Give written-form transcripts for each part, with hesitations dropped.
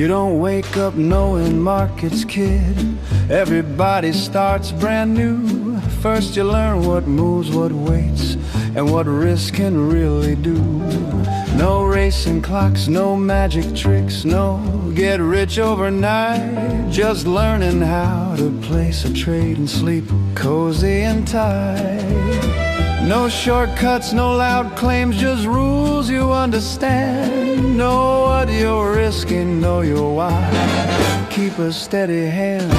You don't wake up knowing markets, kid. Everybody starts brand new. First you learn what moves, what waits, and what risk can really do. No racing clocks, no magic tricks, no get rich overnight. Just learning how to place a trade and sleep cozy and tight. No shortcuts, no loud claims, just rules you understand. Know what you're risking, know your why. Keep a steady hand.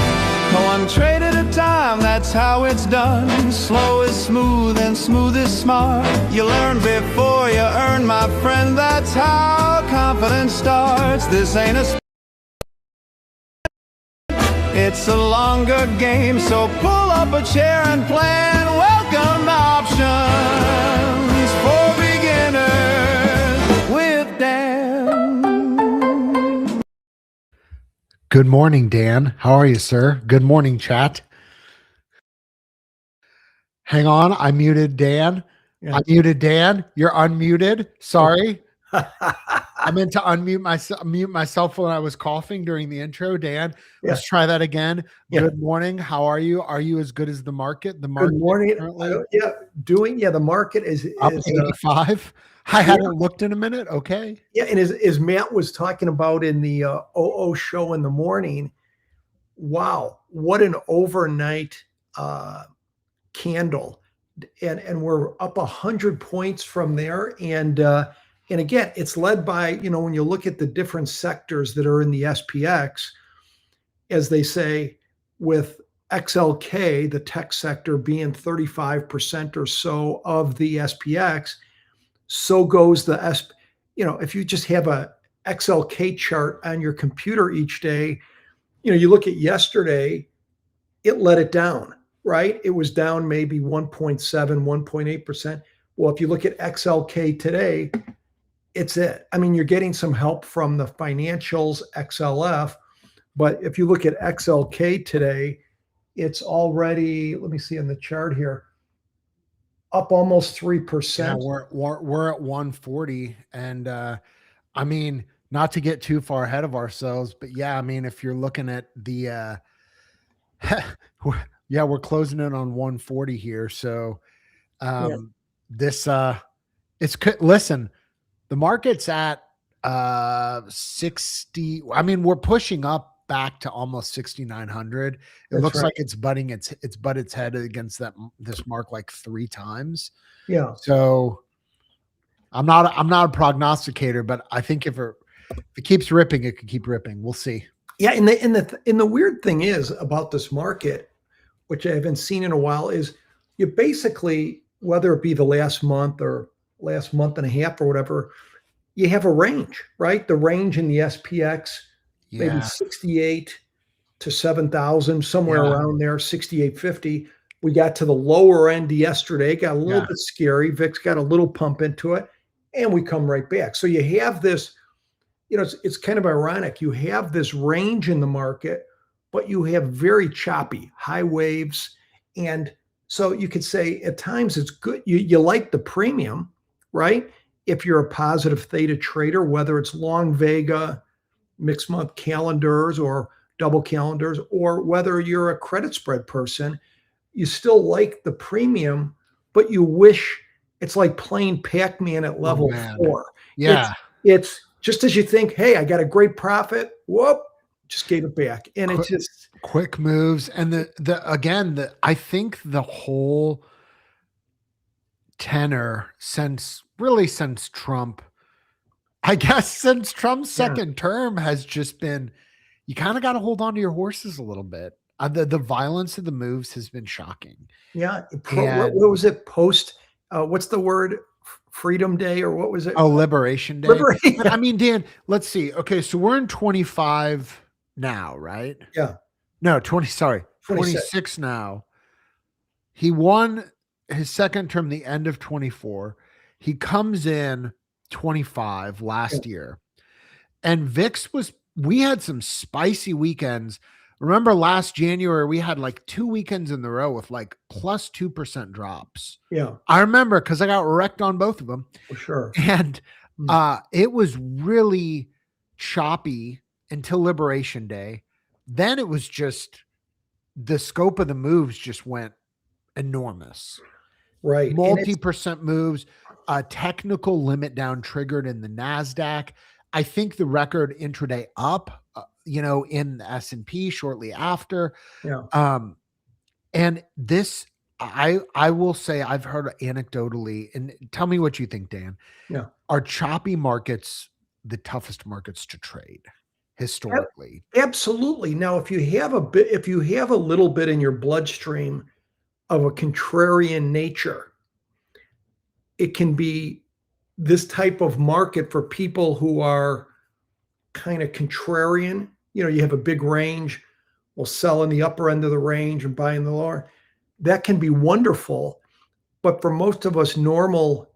One trade at a time, that's how it's done. Slow is smooth and smooth is smart. You learn before you earn, my friend. That's how confidence starts. This ain't a it's a longer game, so pull up a chair and plan. Welcome options for beginners with Dan. Good morning, Dan. How are you, sir? Good morning, chat. Hang on, I muted Dan. Yeah. I muted Dan. You're unmuted. Sorry. I meant to mute myself when I was coughing during the intro. Dan, let's try that again. Yeah. Good morning. How are you? Are you as good as the market? The market Good morning. currently The market is up 85. I hadn't looked in a minute. Okay. Yeah, and as Matt was talking about in the OO show in the morning, wow, what an overnight candle, and we're up 100 points from there, and again, it's led by, when you look at the different sectors that are in the SPX, as they say, with XLK, the tech sector being 35% or so of the SPX, so goes the if you just have a XLK chart on your computer each day, you look at yesterday, it let it down, right? It was down maybe 1.7, 1.8%. Well, if you look at XLK today, it's it. I mean, you're getting some help from the financials, XLF, but if you look at XLK today, it's already, let me see on the chart here, up almost 3%. Yeah, we're at 140, and I mean, not to get too far ahead of ourselves, but yeah, I mean, if you're looking at the yeah, we're closing in on 140 here. So this it's listen, the market's at 60. I mean, we're pushing up back to almost 6,900. It looks like it's butting its head against this mark like 3 times. Yeah. So I'm not a prognosticator, but I think if it keeps ripping, it could keep ripping. We'll see. Yeah, and the weird thing is about this market, which I haven't seen in a while, is you basically, whether it be the last month or last month and a half or whatever, you have a range, right? The range in the SPX, maybe 68 to 7,000, somewhere around there, 6,850. We got to the lower end yesterday, got a little bit scary. VIX got a little pump into it, and we come right back. So you have this, it's kind of ironic. You have this range in the market, but you have very choppy high waves. And so you could say at times it's good. You like the premium, right? If you're a positive theta trader, whether it's long Vega, mixed month calendars or double calendars, or whether you're a credit spread person, you still like the premium, but you wish it's like playing Pac-Man at level 4. Yeah. It's just as you think, hey, I got a great profit. Whoop, just gave it back. And it's just quick moves. And I think the whole tenor since Trump, I guess since Trump's second term has just been, you kind of got to hold on to your horses a little bit. The violence of the moves has been shocking. Yeah. What was it? What's the word? Freedom Day, or what was it? Oh, Liberation Day. But, I mean, Dan, let's see. Okay, so we're in 25 now, right? Yeah. No, 26 now. He won his second term the end of 24. He comes in 25 last year. And VIX we had some spicy weekends. Remember last January, we had like 2 weekends in the row with like plus 2% drops. Yeah. I remember because I got wrecked on both of them. For sure. And it was really choppy until Liberation Day. Then it was just the scope of the moves just went enormous. Right. Multi-percent moves, a technical limit down triggered in the NASDAQ. I think the record intraday up, in the S&P shortly after. Yeah. And this, I will say, I've heard anecdotally, and tell me what you think, Dan. Yeah. Are choppy markets the toughest markets to trade historically? Absolutely. Now, if you have a little bit in your bloodstream of a contrarian nature, it can be this type of market for people who are kind of contrarian. You have a big range, will sell in the upper end of the range and buy in the lower. That can be wonderful, but for most of us normal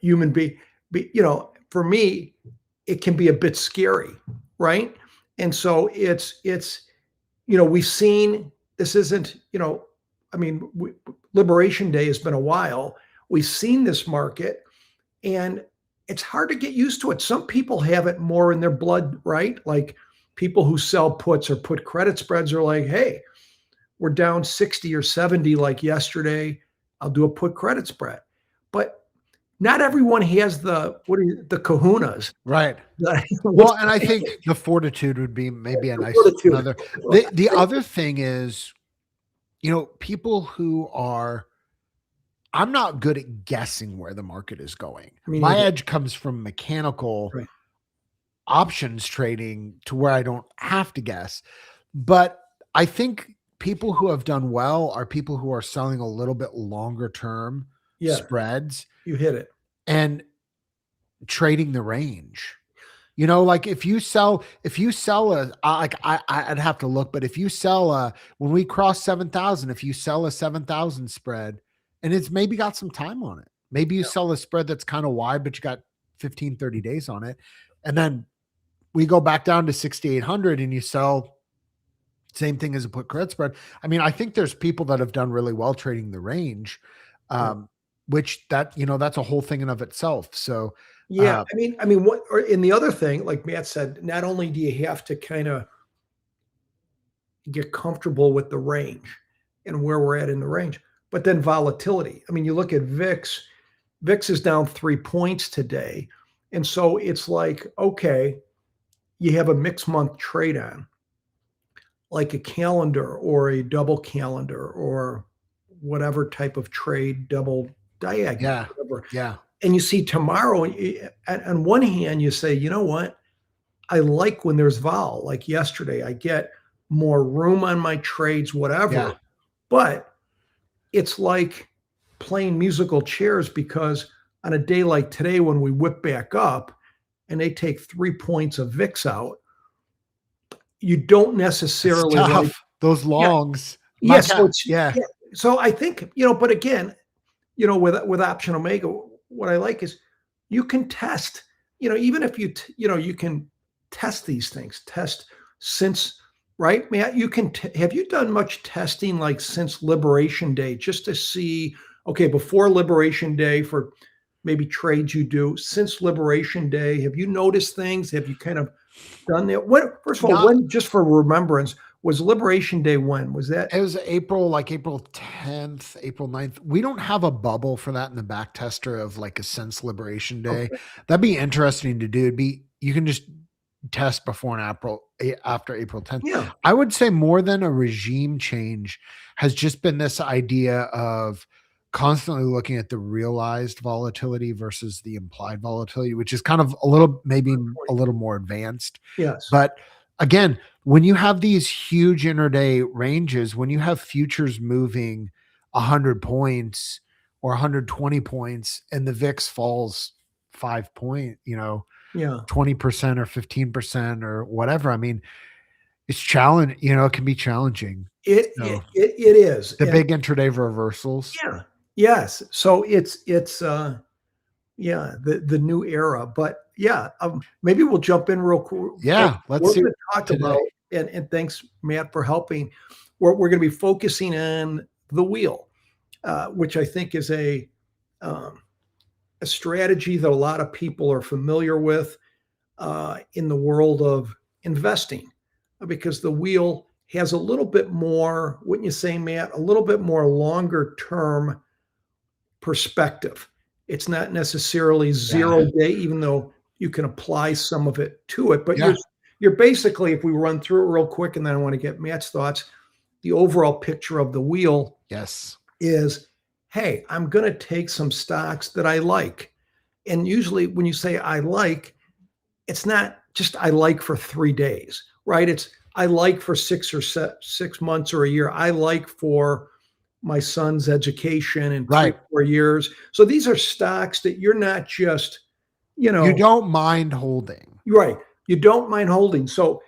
human being, for me, it can be a bit scary, right? And so it's we've seen this isn't Liberation Day has been a while. We've seen this market, and it's hard to get used to it. Some people have it more in their blood, right? Like people who sell puts or put credit spreads are like, hey, we're down 60 or 70 like yesterday. I'll do a put credit spread. But not everyone has the kahunas. Right. Well, and I think the fortitude would be maybe a nice another. The other thing is, people who are, I'm not good at guessing where the market is going. My edge comes from mechanical options trading to where I don't have to guess. But I think people who have done well are people who are selling a little bit longer term spreads. You hit it. And trading the range. Like if you sell I'd have to look, but if you sell when we cross 7,000, if you sell a 7,000 spread and it's maybe got some time on it, maybe you sell a spread that's kind of wide, but you got 15, 30 days on it. And then we go back down to 6,800 and you sell same thing as a put credit spread. I mean, I think there's people that have done really well trading the range, which that's a whole thing in of itself. So, yeah, and the other thing, like Matt said, not only do you have to kind of get comfortable with the range and where we're at in the range, but then volatility. I mean, you look at VIX is down 3 points today. And so it's like, okay, you have a mixed month trade on, like a calendar or a double calendar or whatever type of trade, double diagonal. Yeah. And you see tomorrow, on one hand, you say, you know what? I like when there's vol. Like yesterday, I get more room on my trades, whatever. Yeah. But it's like playing musical chairs, because on a day like today, when we whip back up and they take 3 points of VIX out, you don't necessarily like those longs. Yes. So I think, but again, with Option Omega, what I like is you can test, even if you can test these things, since, right, Matt, have you done much testing like since Liberation Day, just to see, okay, before Liberation Day for maybe trades you do, since Liberation Day, have you noticed things? Have you kind of done that? First of all, when, just for remembrance, was Liberation Day when? Was that? It was April 10th, April 9th. We don't have a bubble for that in the back tester of like a since Liberation Day. Okay. That'd be interesting to do. You can just test before and after April 10th. Yeah. I would say more than a regime change has just been this idea of constantly looking at the realized volatility versus the implied volatility, which is kind of maybe a little more advanced. Yes. But again, when you have these huge intraday ranges, when you have futures moving 100 points or 120 points and the VIX falls 5 point, 20% or 15% or whatever. I mean, it's challenge, it can be challenging. It is. The big intraday reversals. Yeah. Yes. So it's the new era, but maybe we'll jump in real quick. Yeah. Let's see. Talk about, and thanks, Matt, for helping. We're going to be focusing on the wheel, which I think is a strategy that a lot of people are familiar with. in the world of investing, because the wheel has a little bit more, wouldn't you say, Matt, a little bit more longer term perspective. It's not necessarily 0 day, even though you can apply some of it to it. But you're basically, if we run through it real quick, and then I want to get Matt's thoughts, the overall picture of the wheel is, hey, I'm going to take some stocks that I like. And usually when you say I like, it's not just I like for 3 days, right? It's I like for 6 months or a year. I like for my son's education in 3 or 4 years. So these are stocks that you're not just, you don't mind holding. Right. You don't mind holding. So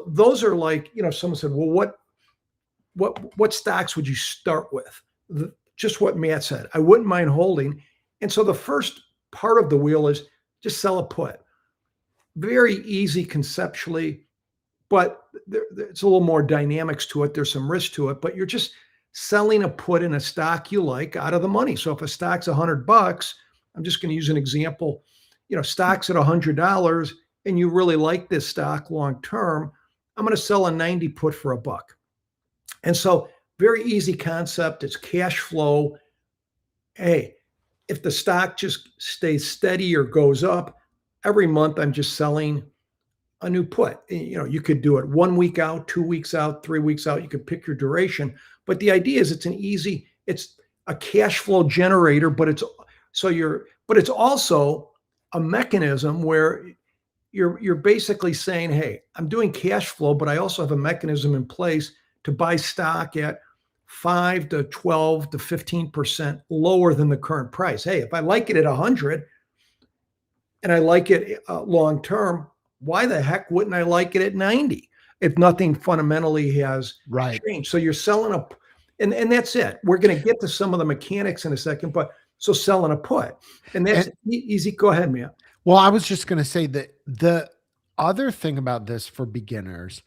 those are like, someone said, well, what stocks would you start with? Just what Matt said. I wouldn't mind holding. And so the first part of the wheel is just sell a put. Very easy conceptually, but it's a little more dynamics to it. There's some risk to it, but you're just selling a put in a stock you like out of the money. So if a stock's $100, I'm just going to use an example, stock's at $100 and you really like this stock long term, I'm going to sell a 90 put for $1. And so very easy concept. It's cash flow. Hey, if the stock just stays steady or goes up, every month I'm just selling a new put. You could do it 1 week out, 2 weeks out, 3 weeks out. You could pick your duration. But the idea is it's a cash flow generator, but it's also a mechanism where you're basically saying, hey, I'm doing cash flow, but I also have a mechanism in place to buy stock at 5 to 12 to 15% lower than the current price. Hey, if I like it at 100 and I like it long term, why the heck wouldn't I like it at 90 if nothing fundamentally has changed? So you're selling and that's it. We're going to get to some of the mechanics in a second, but so selling a put, and that's easy. Go ahead, Mia. Well, I was just going to say that the other thing about this for beginners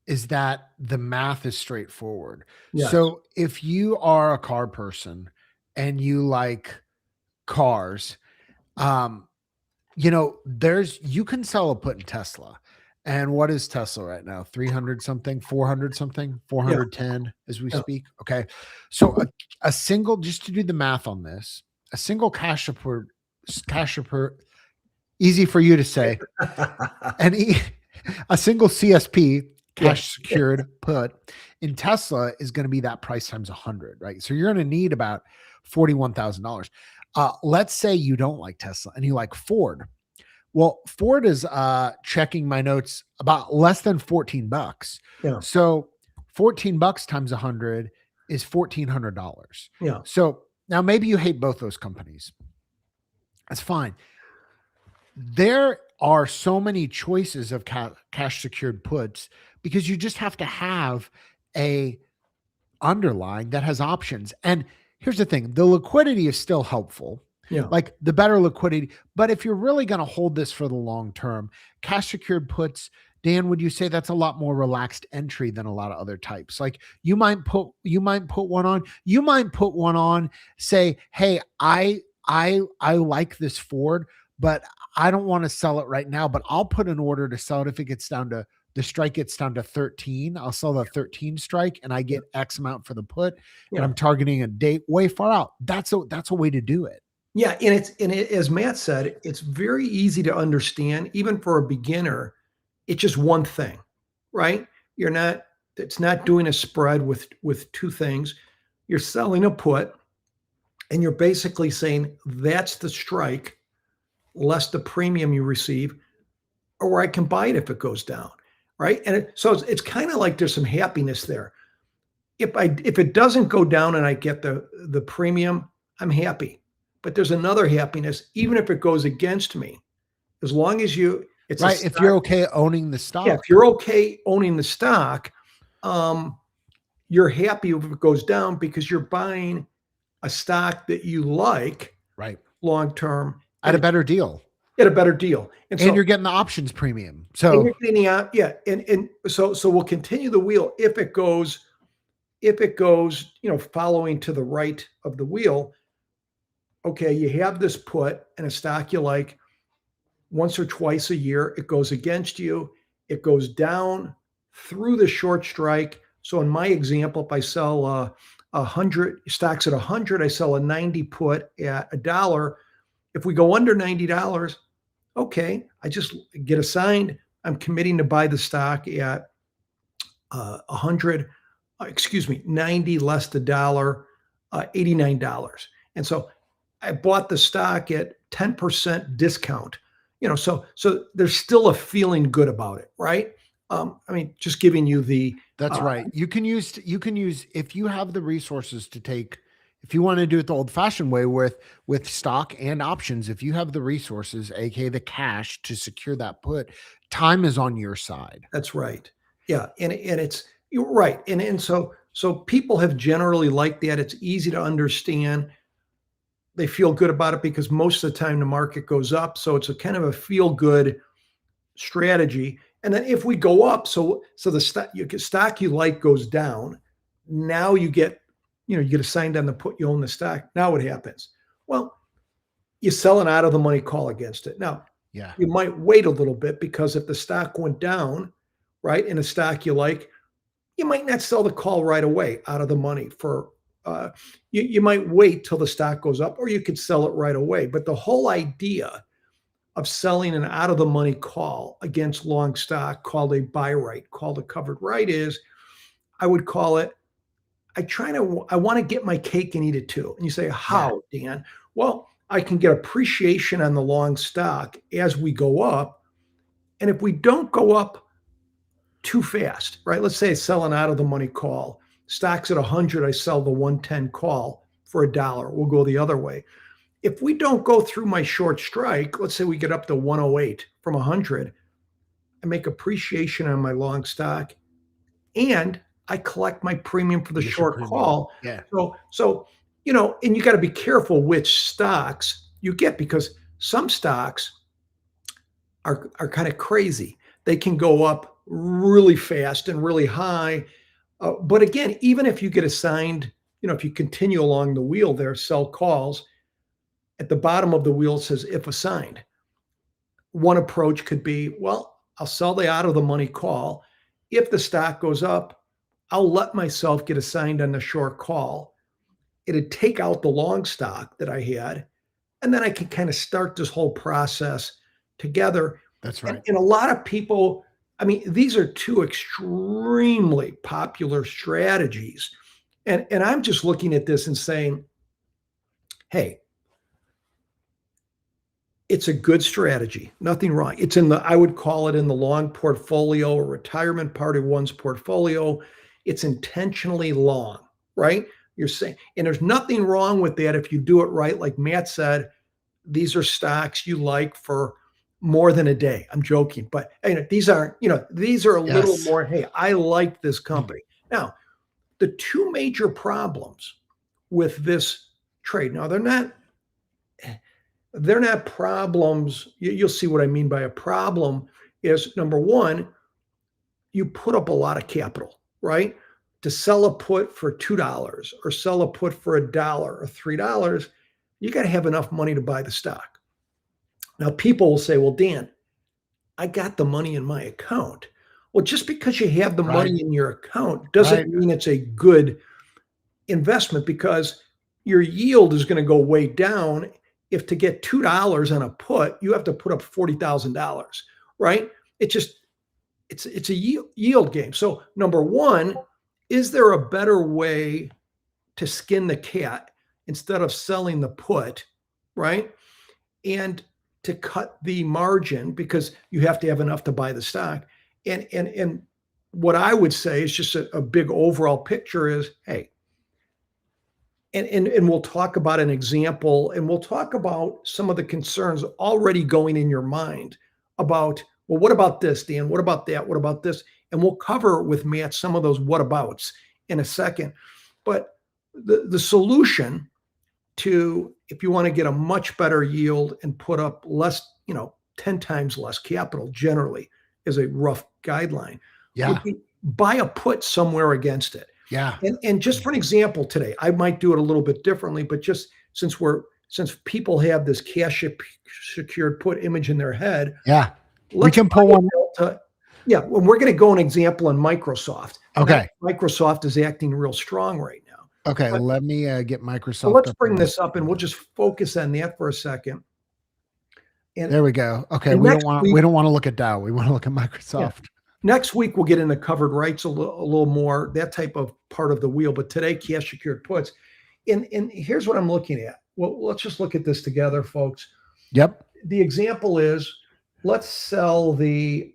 is that the math is straightforward. Yes. So if you are a car person and you like cars, you can sell a put in Tesla. And what is Tesla right now? 300 something, 400 something, 410 as we speak. Okay. So a single, just to do the math on this, a single cash report, easy for you to say, a single CSP, cash secured put in Tesla is going to be that price times 100, right? So you're going to need about $41,000. Let's say you don't like Tesla and you like Ford. Well, Ford is checking my notes about less than $14. Yeah. So $14 times 100 is $1,400. Yeah. So now maybe you hate both those companies. That's fine. There are so many choices of cash secured puts because you just have to have a underlying that has options. And here's the thing, the liquidity is still helpful. Yeah. Like the better liquidity. But if you're really going to hold this for the long term, cash secured puts, Dan, would you say that's a lot more relaxed entry than a lot of other types? Like you might put one on, say, hey, I like this Ford, but I don't want to sell it right now, but I'll put an order to sell it if it gets down to the strike gets down to 13. I'll sell the 13 strike and I get X amount for the put. And I'm targeting a date way far out. That's a way to do it. Yeah. And as Matt said, it's very easy to understand, even for a beginner. It's just one thing, right? It's not doing a spread with two things. You're selling a put and you're basically saying that's the strike less the premium you receive, or I can buy it if it goes down, right? And so it's kind of like there's some happiness there. If it doesn't go down and I get the premium, I'm happy. But there's another happiness, even if it goes against me, as long as it's right. If you're okay owning the stock, if you're okay owning the stock, you're happy if it goes down because you're buying a stock that you like, right, long term at a better deal. And so you're getting the options premium. So you're getting and so we'll continue the wheel if it goes, following to the right of the wheel. Okay, you have this put in a stock you like. once or twice a year. It goes against you. It goes down through the short strike. So in my example, if I sell 100 stocks at 100, I sell a 90 put at $1. If we go under $90, okay, I just get assigned. I'm committing to buy the stock at 100, 90 less the dollar, $89. And so I bought the stock at 10% discount. So there's still a feeling good about it, right? I mean, just giving you the. That's right. You can use if you have the resources to take. If you want to do it the old-fashioned way with stock and options, if you have the resources, aka the cash to secure that put, time is on your side. That's right. Yeah, and you're right, and so people have generally liked that. It's easy to understand. They feel good about it because most of the time the market goes up, so it's a kind of a feel-good strategy. And then if we go up, so the stock you like goes down, now you get assigned on the put, you own the stock. Now what happens? Well, you sell an out of the money call against it. Now, yeah, you might wait a little bit because if the stock went down, right, in a stock you like, you might not sell the call right away out of the money for, you might wait till the stock goes up, or you could sell it right away. But the whole idea of selling an out of the money call against long stock called a buy right, called a covered right is, I would call it, I want to get my cake and eat it too. And you say, how, Dan? Well, I can get appreciation on the long stock as we go up. And if we don't go up too fast, right? Let's say I sell an out of the money call. Stock's at 100, I sell the 110 call for $1. We'll go the other way. If we don't go through my short strike, let's say we get up to 108 from 100, I make appreciation on my long stock, and I collect my premium for the short call. Yeah. So and you got to be careful which stocks you get, because some stocks are kind of crazy. They can go up really fast and really high. But again, even if you get assigned, if you continue along the wheel there, sell calls, at the bottom of the wheel it says if assigned. One approach could be, well, I'll sell the out of the money call. If the stock goes up, I'll let myself get assigned on the short call. It'd take out the long stock that I had, and then I can kind of start this whole process together. That's right. And a lot of people, I mean, these are two extremely popular strategies. And I'm just looking at this and saying, hey, it's a good strategy. Nothing wrong. It's I would call it in the long portfolio or retirement part of one's portfolio. It's intentionally long, right? You're saying, and there's nothing wrong with that if you do it right. Like Matt said, these are stocks you like for more than a day. I'm joking, but these aren't, these are a little more, hey, I like this company. Now, the two major problems with this trade, now they're not problems. You'll see what I mean by a problem is, number one, you put up a lot of capital, right? To sell a put for $2 or sell a put for $1 or $3, you got to have enough money to buy the stock. Now, people will say, well, Dan, I got the money in my account. Well, just because you have the money in your account doesn't mean it's a good investment, because your yield is going to go way down. If to get $2 on a put, you have to put up $40,000, right? It's a yield game. So number one, is there a better way to skin the cat instead of selling the put, right? And to cut the margin, because you have to have enough to buy the stock. And what I would say is just a big overall picture is, hey, and we'll talk about an example, and we'll talk about some of the concerns already going in your mind about, well, what about this, Dan? What about that? What about this? And we'll cover with Matt some of those what abouts in a second. But the solution to, if you want to get a much better yield and put up less, 10 times less capital generally is a rough guideline. Yeah. Would be buy a put somewhere against it. Yeah. And just for an example today, I might do it a little bit differently, but just since we're since people have this cash secured put image in their head, yeah, let's we can pull one. Yeah, well, we're going to go an example on Microsoft. Okay. Microsoft is acting real strong right now. Okay, let me get Microsoft. So let's bring this up and we'll just focus on that for a second. And there we go. Okay, we don't want to look at Dow. We want to look at Microsoft. Yeah. Next week we'll get into covered rights a little more, that type of part of the wheel. But today, cash secured puts. And here's what I'm looking at. Well, let's just look at this together, folks. Yep. The example is, let's sell the.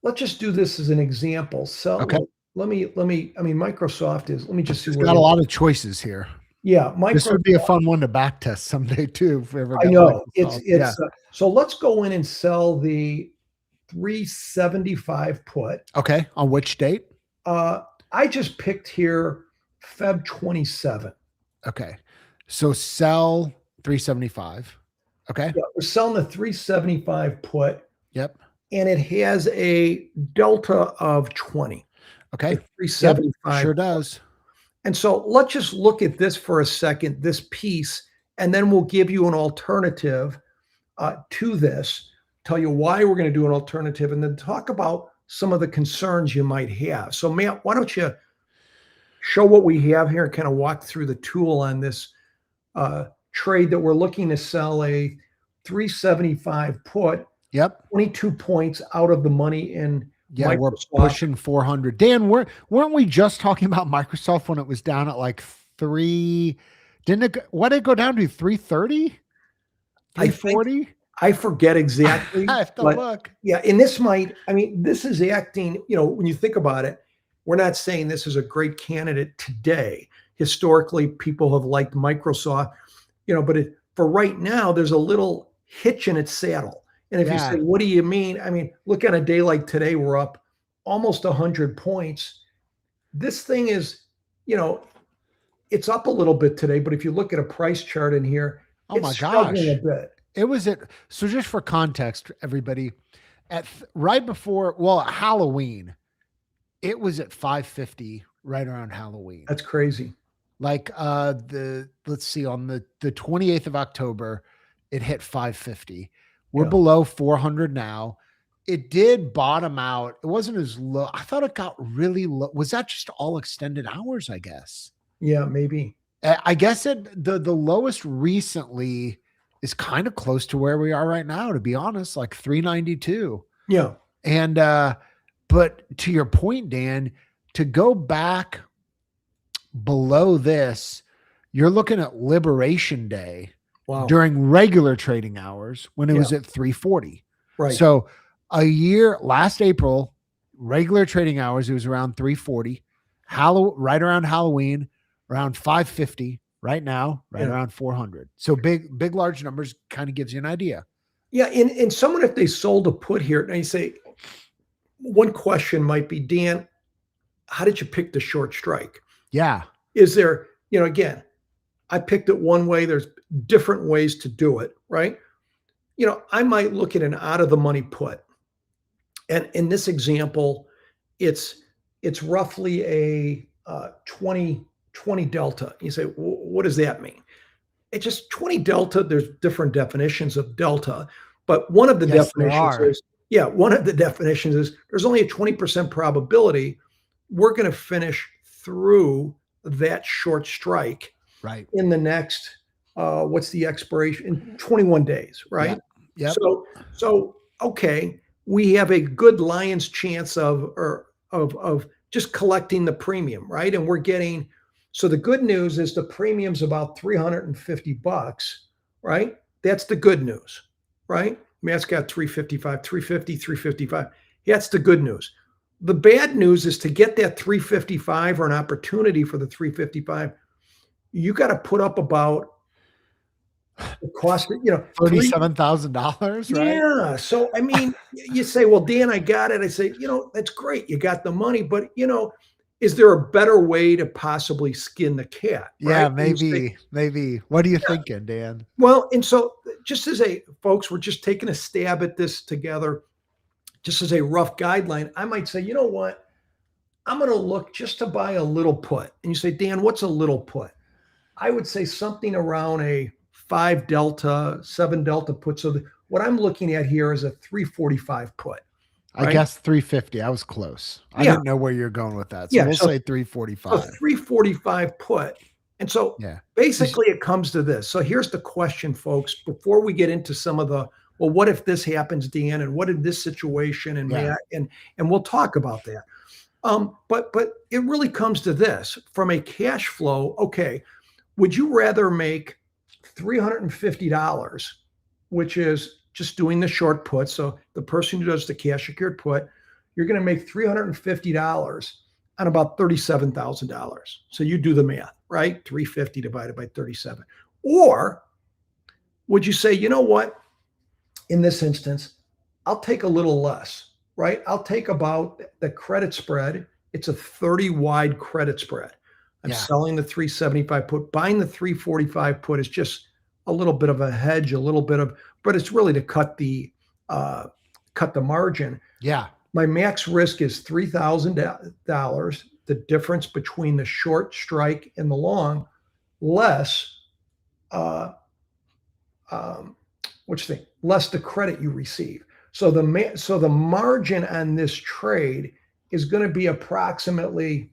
Let's just do this as an example. So okay. Let me. I mean, Microsoft is. Let me just see. It's got a lot of choices here. Yeah, this would be a fun one to back test someday too. If we ever I know Microsoft. it's. So let's go in and sell the 375 put. Okay, on which date? I just picked here Feb 27. Okay, so sell 375. Okay, yeah, we're selling the 375 put. Yep. And it has a delta of 20. Okay. 375. Yep, sure does. And so let's just look at this for a second, this piece, and then we'll give you an alternative to this, tell you why we're going to do an alternative, and then talk about some of the concerns you might have. So Matt, why don't you show what we have here and kind of walk through the tool on this trade that we're looking to sell a 375 put. Yep. 22 points out of the money in Microsoft. We're pushing 400. Dan, weren't we just talking about Microsoft when it was down at like 3? What did it go down to? 330? 340? I forget exactly. I have to look. Yeah, and this is acting, when you think about it, we're not saying this is a great candidate today. Historically, people have liked Microsoft, but for right now, there's a little hitch in its saddle. And if you say, what do you mean? I mean, look at a day like today, we're up almost 100 points. This thing is, it's up a little bit today, but if you look at a price chart in here, it's struggling a bit. It was so just for context, everybody, right before, Halloween, it was at 550 right around Halloween. That's crazy. Like let's see, on the 28th of October, it hit 550. We're below 400 now. It did bottom out. It wasn't as low. I thought it got really low. Was that just all extended hours, I guess? Yeah, maybe. I guess the lowest recently is kind of close to where we are right now, to be honest, like 392. Yeah. And but to your point, Dan, to go back below this, you're looking at Liberation Day. Wow. During regular trading hours when it was at 340. Right. So last April, regular trading hours, it was around 340. Right around Halloween, around 550. Right now, around 400. So big, large numbers kind of gives you an idea. Yeah. And someone, if they sold a put here, and you say, one question might be, Dan, how did you pick the short strike? Yeah. Is there, again, I picked it one way. There's different ways to do it, right? I might look at an out of the money put. And in this example, it's roughly a 20 delta. You say, what does that mean? It's just 20 delta. There's different definitions of delta, but one of the definitions is there's only a 20% probability we're going to finish through that short strike in the next what's the expiration in 21 days, right? Yeah. So okay, we have a good lion's chance of just collecting the premium, right? And we're getting, so the good news is the premium's about $350, right? That's the good news, right? Matt's got 355, 350, 355. That's the good news. The bad news is to get that 355 or an opportunity for the 355, you got to put up about the cost, $37,000, right? Yeah. So, I mean, you say, well, Dan, I got it. I say, that's great. You got the money, but is there a better way to possibly skin the cat? Yeah, right? maybe. What are you thinking, Dan? Well, and so just as folks, we're just taking a stab at this together, just as a rough guideline, I might say, you know what? I'm going to look just to buy a little put. And you say, Dan, what's a little put? I would say something around a 5 delta, 7 delta put. So what I'm looking at here is a 345 put. I guess 350. I was close. I didn't know where you're going with that. So we'll say 345. So 345 put. And so basically it comes to this. So here's the question, folks, before we get into some of the, well, what if this happens, Dan, and what in this situation and Matt, and we'll talk about that. But it really comes to this from a cash flow. Okay. Would you rather make $350, which is just doing the short put? So the person who does the cash secured put, you're going to make $350 on about $37,000. So you do the math, right? 350 divided by 37. Or would you say, you know what? In this instance, I'll take a little less, right? I'll take about the credit spread. It's a 30 wide credit spread. I'm selling the 375 put. Buying the 345 put is just a little bit of a hedge, but it's really to cut the margin. Yeah. My max risk is $3,000. The difference between the short strike and the long, less less the credit you receive. So the margin on this trade is going to be approximately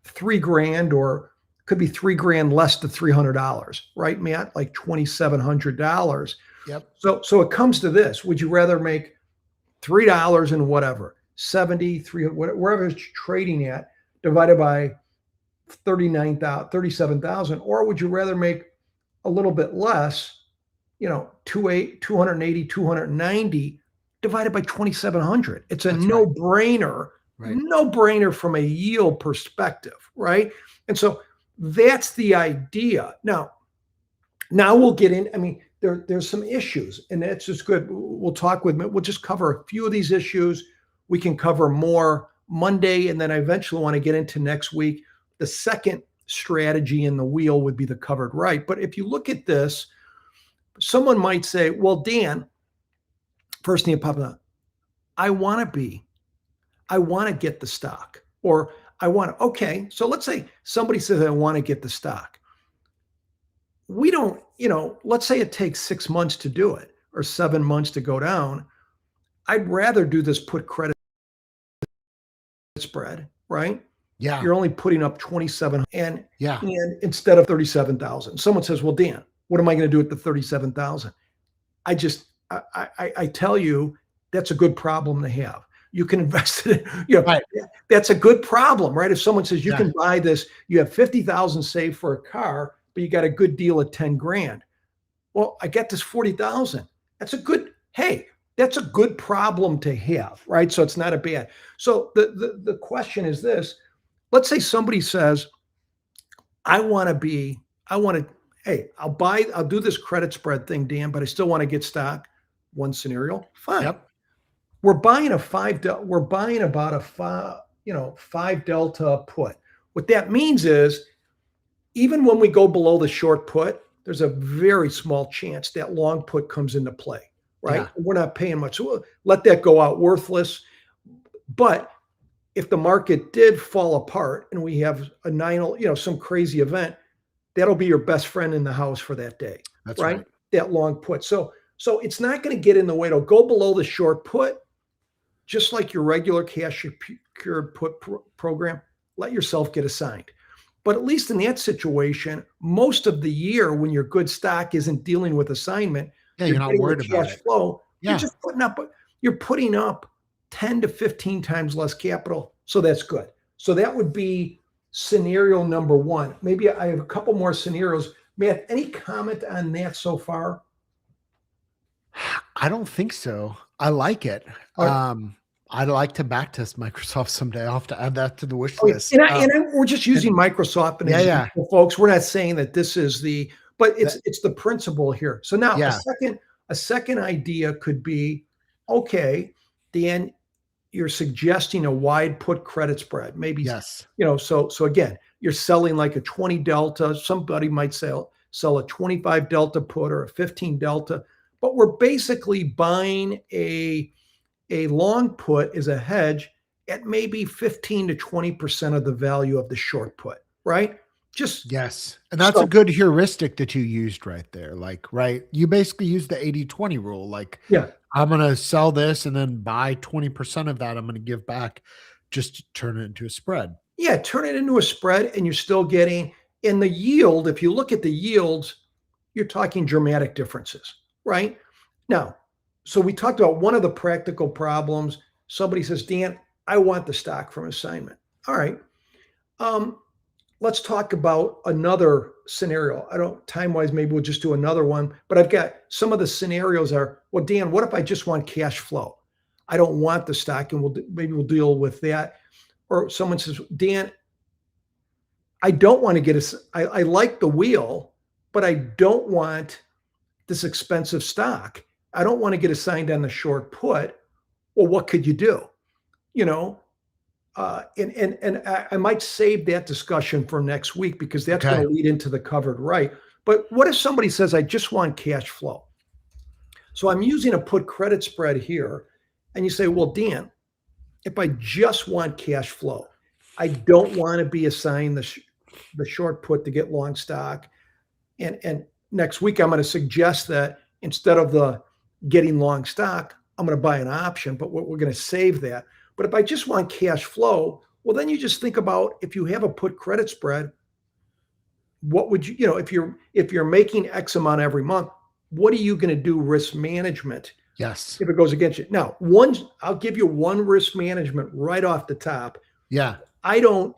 $3,000, or could be $3,000 less to $300, right, Matt? Like $2,700. Yep. So it comes to this: would you rather make $3 and whatever, 73, wherever it's trading at, divided by 37,000, or would you rather make a little bit less, 280, 290 divided by 2,700? It's a no-brainer. Right. No-brainer from a yield perspective, right? And so that's the idea. Now we'll get in. I mean, there's some issues, and that's just good. We'll just cover a few of these issues. We can cover more Monday, and then I eventually want to get into next week. The second strategy in the wheel would be the covered right. But if you look at this, someone might say, well, Dan, first thing that pops up, I want to get the stock, or okay. So let's say somebody says, I want to get the stock. We don't, let's say it takes 6 months to do it, or 7 months to go down. I'd rather do this put credit spread, right? Yeah. You're only putting up 27 and instead of 37,000. Someone says, well, Dan, what am I going to do with the 37,000? I tell you, that's a good problem to have. You can invest in it. Right. That's a good problem, right? If someone says you can buy this, you have 50,000 saved for a car, but you got a good deal at 10 grand. Well, I get this 40,000. That's a good problem to have, right? So it's not a bad. So the question is this: let's say somebody says, I'll do this credit spread thing, Dan, but I still want to get stock. One scenario, fine. Yep. We're buying about a 5 delta put. What that means is, even when we go below the short put, there's a very small chance that long put comes into play, right? Yeah. We're not paying much. So we'll let that go out worthless. But if the market did fall apart and we have some crazy event, that'll be your best friend in the house for that day. That's right. That long put. So it's not going to get in the way. It'll go below the short put, just like your regular cash secured put program. Let yourself get assigned. But at least in that situation, most of the year when your good stock isn't dealing with assignment, you're not worried about cash flow. Yeah. You're just putting up 10 to 15 times less capital. So that's good. So that would be scenario number one. Maybe I have a couple more scenarios. Matt, any comment on that so far? I don't think so. I like it. I'd like to backtest Microsoft someday. I'll have to add that to the wish list. We're just using Microsoft and example, folks. We're not saying that this is but it's the principle here. So now a second idea could be, okay, Dan, you're suggesting a wide put credit spread. Maybe so again, you're selling like a 20 delta. Somebody might sell a 25 delta put or a 15 delta. But we're basically buying a long put as a hedge at maybe 15 to 20% of the value of the short put, right? Just yes. And that's a good heuristic that you used right there. Like, right. You basically use the 80-20 rule. Like, yeah, I'm going to sell this and then buy 20% of that. I'm going to give back just to turn it into a spread. yeah, turn it into a spread and you're still getting in the yield. If you look at the yields, you're talking dramatic differences, right? Now, so we talked about one of the practical problems. Somebody says, Dan, I want the stock from assignment. All right. Let's talk about another scenario. I don't, time-wise, maybe we'll just do another one, but I've got some of the scenarios are, well, Dan, what if I just want cash flow? I don't want the stock, and maybe we'll deal with that. Or someone says, Dan, I don't want to get I like the wheel, but I don't want this expensive stock. I don't want to get assigned on the short put. Well, what could you do? You know, and I might save that discussion for next week because that's going to lead into the covered right. But what if somebody says, I just want cash flow? So I'm using a put credit spread here. And you say, well, Dan, if I just want cash flow, I don't want to be assigned the short put to get long stock. And next week, I'm going to suggest that instead of the getting long stock, I'm going to buy an option, but we're going to save that. But if I just want cash flow, well, then you just think about if you have a put credit spread, what would you, if you're making X amount every month, what are you going to do risk management? Yes. If it goes against you. Now, I'll give you one risk management right off the top. Yeah. I don't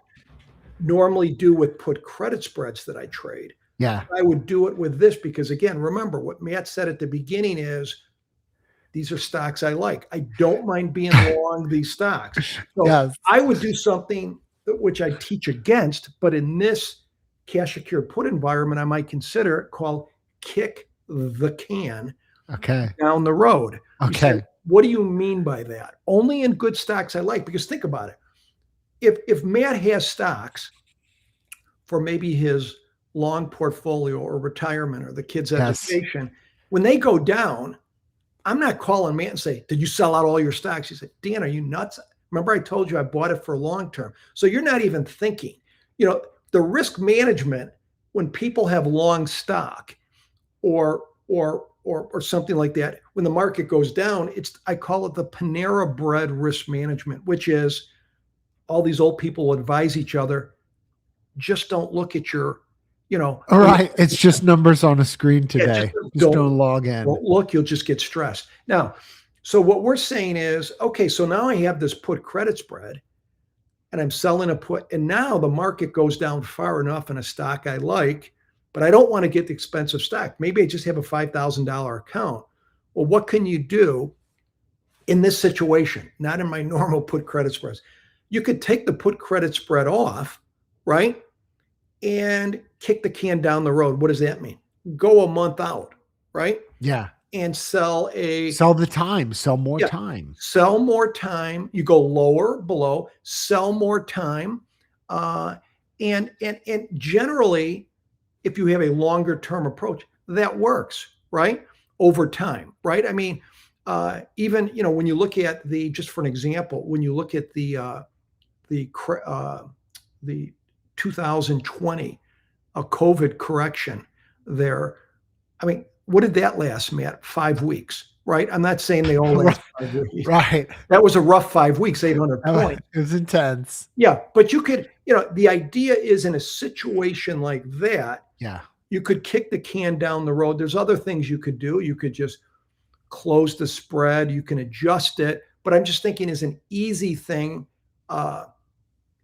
normally do with put credit spreads that I trade. Yeah. I would do it with this because, again, remember what Matt said at the beginning is these are stocks I like. I don't mind being long these stocks. So yes. I would do something which I teach against, but in this cash secured put environment, I might consider it called kick the can down the road. Okay. Say, what do you mean by that? Only in good stocks I like, because think about it. If Matt has stocks for maybe his long portfolio or retirement or the kids' education, when they go down, I'm not calling Matt and say, did you sell out all your stocks? He said, Dan, are you nuts? Remember I told you I bought it for long term. So you're not even thinking, the risk management when people have long stock or something like that, when the market goes down, I call it the Panera Bread risk management, which is all these old people will advise each other, just don't look at your, all right. It's just numbers on a screen today. Just don't log in. Don't look, you'll just get stressed. Now, so what we're saying is, okay, so now I have this put credit spread and I'm selling a put, and now the market goes down far enough in a stock I like, but I don't want to get the expensive stock. Maybe I just have a $5,000 account. Well, what can you do in this situation? Not in my normal put credit spreads. You could take the put credit spread off, right? And kick the can down the road. What does that mean? Go a month out, right? Yeah. And sell the time, sell more time. Sell more time. You go lower, below, sell more time. And generally, if you have a longer term approach, that works, right? Over time, right? I mean, even, when you look at just for an example, when you look at the 2020, a COVID correction there. I mean, what did that last, Matt? 5 weeks, right? I'm not saying they all last 5 weeks. Right. That was a rough 5 weeks, 800 points. It was intense. Yeah. But you could, the idea is in a situation like that, you could kick the can down the road. There's other things you could do. You could just close the spread. You can adjust it. But I'm just thinking is an easy thing,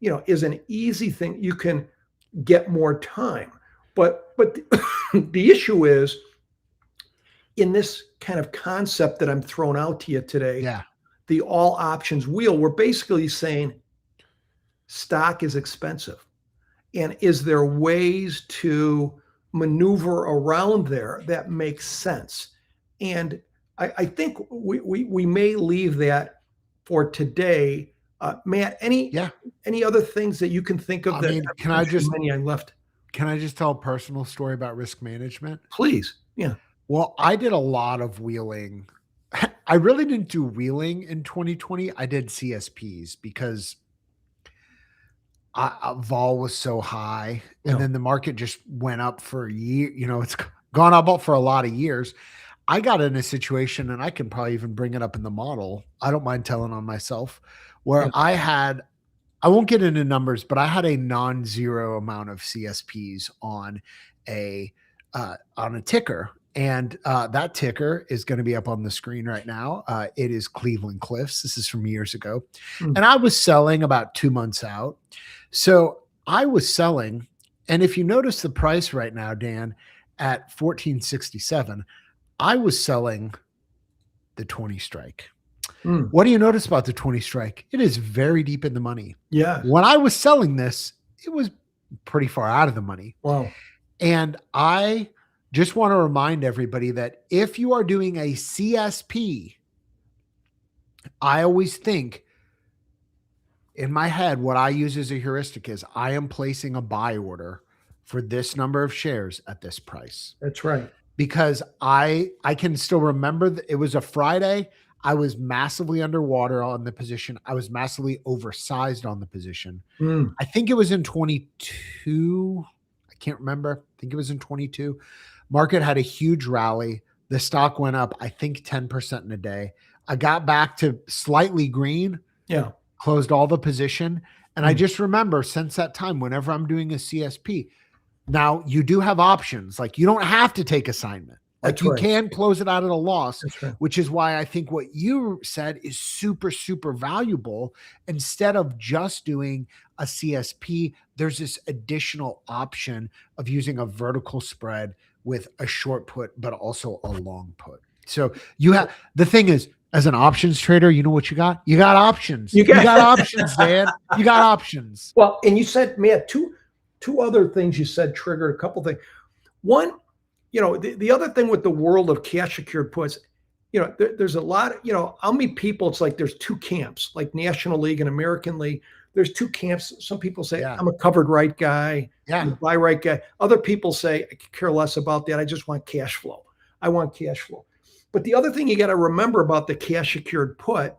you can get more time. But the issue is in this kind of concept that I'm throwing out to you today, the all options wheel, we're basically saying stock is expensive. And is there ways to maneuver around there that makes sense? And I think we may leave that for today. Matt, any other things that you can think of? Can I just tell a personal story about risk management? Please. Yeah. Well, I did a lot of wheeling I really didn't do wheeling in 2020. I did CSPs because vol was so high, and then the market just went up for a year. It's gone up for a lot of years. I got in a situation, and I can probably even bring it up in the model. I don't mind telling on myself, where I won't get into numbers, but I had a non-zero amount of CSPs on a ticker. And that ticker is going to be up on the screen right now. It is Cleveland Cliffs. This is from years ago. And I was selling about 2 months out. So I was selling. And if you notice the price right now, Dan, at 1467, I was selling the 20 strike. What do you notice about the 20 strike? It is very deep in the money. Yeah. When I was selling this, it was pretty far out of the money. Wow. And I just want to remind everybody that if you are doing a CSP, I always think in my head, what I use as a heuristic is I am placing a buy order for this number of shares at this price. That's right. Because I can still remember that it was a Friday. I was massively underwater on the position. I was massively oversized on the position. I think it was in 22. I can't remember. I think it was in 22. Market had a huge rally. The stock went up, I think 10% in a day. I got back to slightly green. Yeah. Closed all the position. And I just remember since that time, whenever I'm doing a CSP, now you do have options. Like you don't have to take assignment. Like you can close it out at a loss, which is why I think what you said is super, super valuable. Instead of just doing a CSP, there's this additional option of using a vertical spread with a short put, but also a long put. So you have, the thing is, as an options trader, you know what you got? You got options. You got options, Dan. You got options. Well, and you said, man, two other things you said triggered a couple things. One, the other thing with the world of cash secured puts, there's a lot of, how many people, it's like there's two camps, like National League and American League. There's two camps. Some people say, I'm a covered right guy, I'm a buy right guy. Other people say, I could care less about that. I just want cash flow. I want cash flow. But the other thing you got to remember about the cash secured put,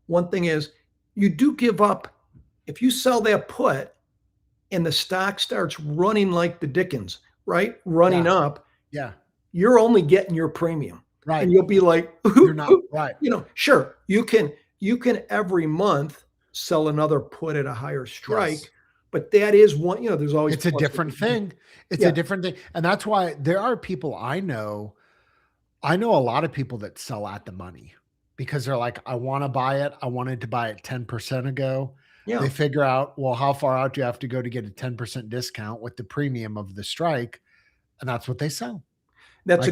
one thing is you do give up, if you sell that put and the stock starts running like the Dickens, right? Running up. Yeah. You're only getting your premium. Right. And you'll be like, you're not right. Sure. You can every month sell another put at a higher strike, but that is one, there's always, it's a different thing. It's a different thing. And that's why there are people I know a lot of people that sell at the money because they're like, I want to buy it. I wanted to buy it 10% ago. Yeah. They figure out, well, how far out do you have to go to get a 10% discount with the premium of the strike? And that's what they sell. That's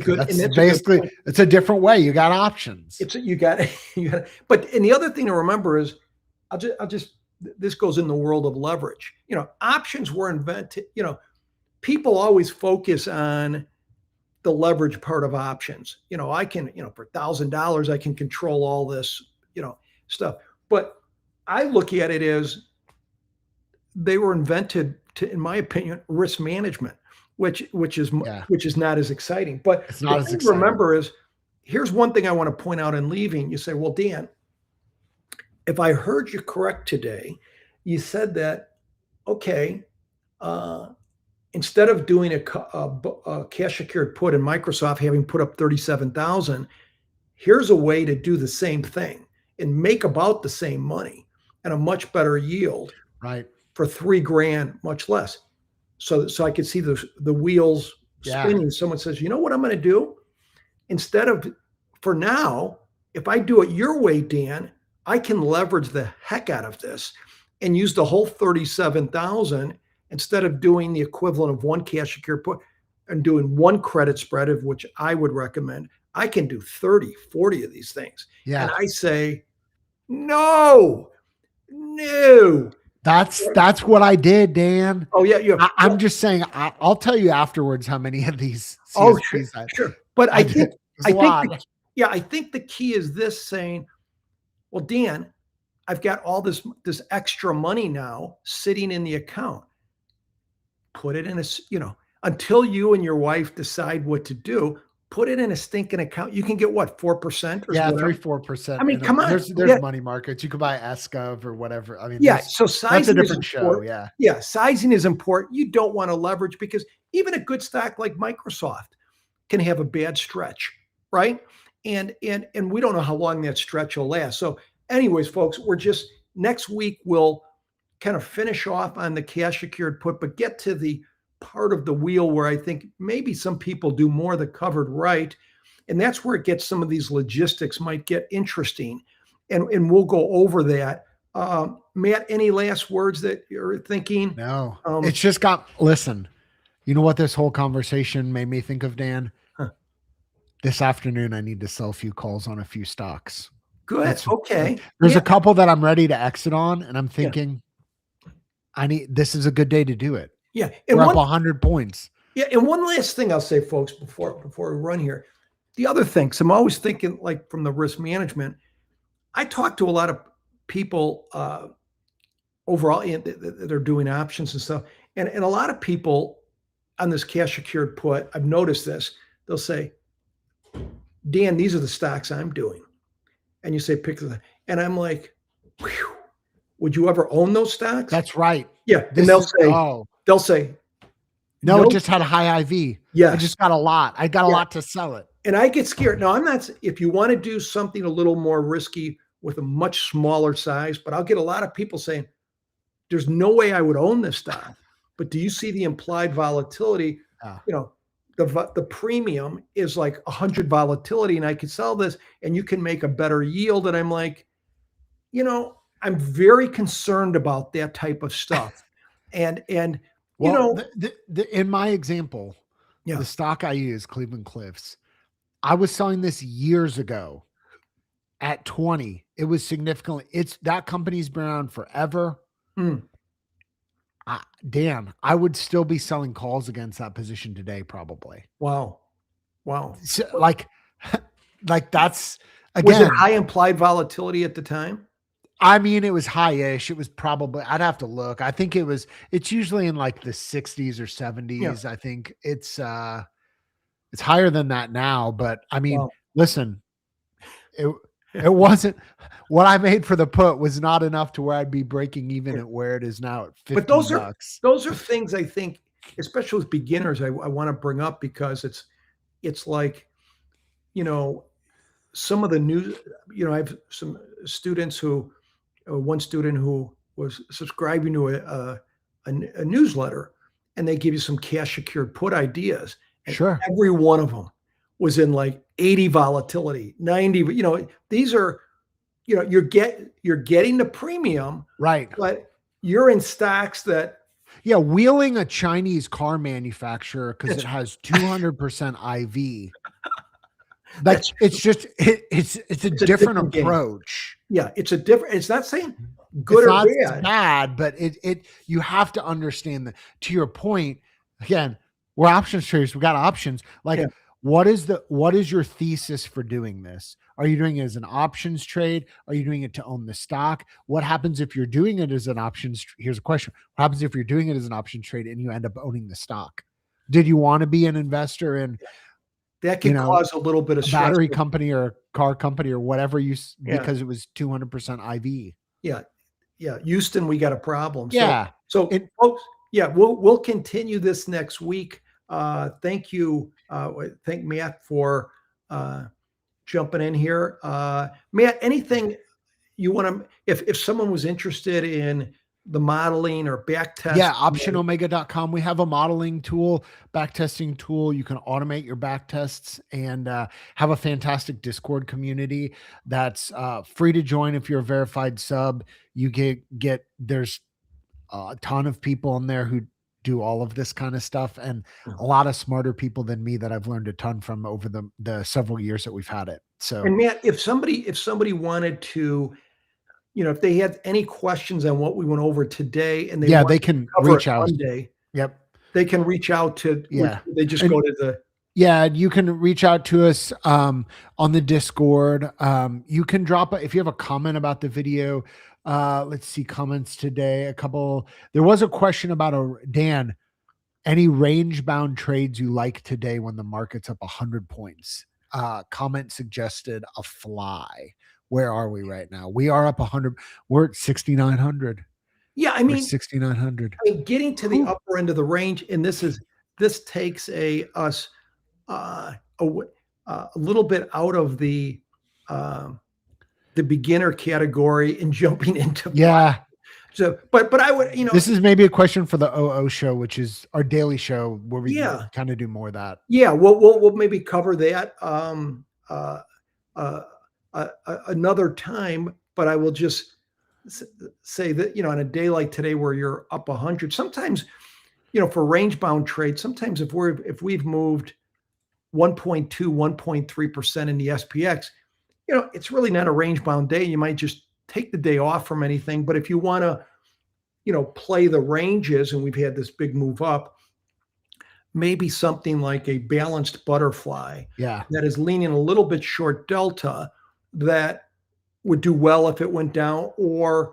basically, it's a different way. You got options. But the other thing to remember is this goes in the world of leverage. Options were invented, people always focus on the leverage part of options. I can, for $1,000, I can control all this, stuff. But I look at it as they were invented to, in my opinion, risk management, which is not as exciting. But it's not as exciting. Remember is, here's one thing I want to point out in leaving. You say, well, Dan, if I heard you correct today, you said that, okay, instead of doing a cash secured put in Microsoft, having put up 37,000, here's a way to do the same thing and make about the same money and a much better yield, right? For $3,000, much less. So I could see the wheels spinning. Someone says, you know what I'm going to do? Instead of, for now, if I do it your way, Dan, I can leverage the heck out of this and use the whole 37,000 instead of doing the equivalent of one cash secured put and doing one credit spread, of which I would recommend. I can do 30, 40 of these things. Yeah. And I say, no. That's what I did, Dan. Oh yeah. I'm just saying, I'll tell you afterwards how many of these CSPs sure. But I think the key is this, saying, well, Dan, I've got all this extra money now sitting in the account. Put it in until you and your wife decide what to do, put it in a stinking account. You can get what, 4% or Yeah, whatever. 3-4%. I mean, come on. There's money markets. You could buy SGov or whatever. I mean, Yeah. So that's a sizing is different show. important. Yeah. Yeah. Sizing is important. You don't want to leverage because even a good stock like Microsoft can have a bad stretch, right? And we don't know how long that stretch will last. So anyways, folks, next week we'll kind of finish off on the cash secured put, but get to the part of the wheel where I think maybe some people do more the covered right. And that's where it gets some of these logistics might get interesting. And we'll go over that. Matt, any last words that you're thinking? No, it's just listen, you know what this whole conversation made me think of, Dan? Huh. This afternoon, I need to sell a few calls on a few stocks. Good. Okay. There's a couple that I'm ready to exit on, and I'm thinking this is a good day to do it. Yeah. And we're up 100 points. Yeah. And one last thing I'll say, folks, before we run here, the other thing, so I'm always thinking like from the risk management, I talk to a lot of people overall, they're doing options and stuff. And a lot of people on this cash secured put, I've noticed this, they'll say, Dan, these are the stocks I'm doing. And you say, pick them. And I'm like, whew, would you ever own those stocks? That's right. Yeah. And they'll say, no, it just had a high IV. Yeah. I just got a lot. I got a lot to sell it. And I get scared. Now, I'm not, if you want to do something a little more risky with a much smaller size, but I'll get a lot of people saying, there's no way I would own this stock. But do you see the implied volatility? The premium is like 100 volatility, and I could sell this and you can make a better yield. And I'm like, I'm very concerned about that type of stuff. And in my example, the stock I use, Cleveland Cliffs, I was selling this years ago at 20. It was significantly, that company's been around forever. Dan, I would still be selling calls against that position today, probably. Wow. So, like that's, again, was it high implied volatility at the time? I mean, it was high-ish. It was probably, I'd have to look. I think it's usually in like the 60s or 70s. I think it's higher than that now, but I mean, listen, it wasn't what I made for the put was not enough to where I'd be breaking even at where it is now at 50 But those bucks. Those are things I think, especially with beginners, I want to bring up because it's like, some of the news, I have some students one student who was subscribing to a newsletter, and they give you some cash secured put ideas. And sure. Every one of them was in like 80 volatility, 90, these are, you're getting the premium, right? But you're in stocks that, wheeling a Chinese car manufacturer because it has 200% IV. It's a different approach. Yeah, it's not saying good or bad. It's bad, but you have to understand that. To your point, again, we're options traders. We got options. What is your thesis for doing this? Are you doing it as an options trade? Are you doing it to own the stock? What happens if you're doing it as an options? Here's a question. What happens if you're doing it as an option trade and you end up owning the stock? Did you want to be an investor in that can cause a little bit of battery company or a car company or whatever because it was 200% IV? Yeah. Houston, we got a problem. So folks, we'll continue this next week. Thank you. Thank Matt for jumping in here. Matt, anything you want to, if someone was interested in the modeling or back test? Optionomega.com. We have a modeling tool, back testing tool. You can automate your back tests and have a fantastic Discord community that's free to join. If you're a verified sub, you get there's a ton of people in there who do all of this kind of stuff, and a lot of smarter people than me that I've learned a ton from over the several years that we've had it. So, and Matt, if somebody wanted to, if they had any questions on what we went over today, and they can reach out Monday, they can reach out to, they just go to the, you can reach out to us on the Discord. You can drop if you have a comment about the video. Let's see comments today. There was a question about Dan. Any range bound trades you like today when the market's up 100 points? Comment suggested a fly. Where are we right now? We are up 100. We're at 6,900. Yeah, I We're mean, 6,900. getting to the upper end of the range, and this takes us a little bit out of the beginner category and jumping into Yeah. So, but I would, this is maybe a question for the OO show, which is our daily show where we kind of do more of that. Yeah, we'll maybe cover that another time. But I will just say that, on a day like today where you're up 100, sometimes, for range bound trades, sometimes if we've moved 1.2, 1.3% in the SPX, it's really not a range bound day. You might just take the day off from anything. But if you want to, play the ranges, and we've had this big move up, maybe something like a balanced butterfly that is leaning a little bit short delta that would do well if it went down, or,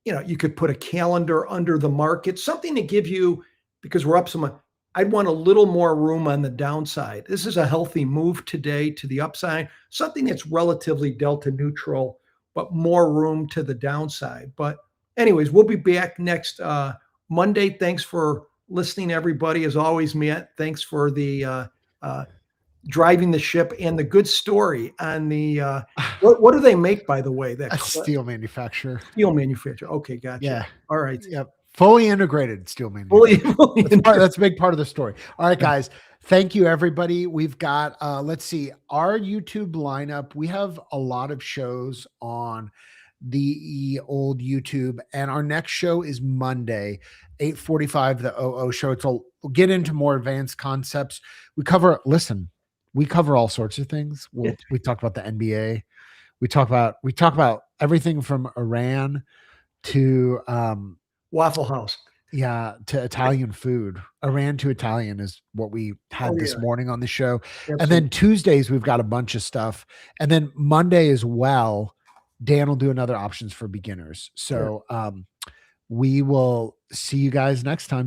you could put a calendar under the market, something to give you, because we're up so much. I'd want a little more room on the downside. This is a healthy move today to the upside, something that's relatively delta neutral, but more room to the downside. But anyways, we'll be back next Monday. Thanks for listening, everybody. As always, Matt, thanks for the driving the ship and the good story on the what do they make, by the way? That steel manufacturer. Steel manufacturer. Okay, gotcha. Yeah. All right. Yep. Fully integrated steel manufacturer. That's a big part of the story. All right, guys. Thank you, everybody. We've got, let's see, our YouTube lineup. We have a lot of shows on the old YouTube, and our next show is Monday, 8:45, the OO show. We'll get into more advanced concepts. We cover all sorts of things. We talk about the NBA. We talk about everything from Iran to Waffle House. Yeah, to Italian food. Iran to Italian is what we had this morning on the show. Absolutely. And then Tuesdays, we've got a bunch of stuff. And then Monday as well, Dan will do another options for beginners. So we will see you guys next time.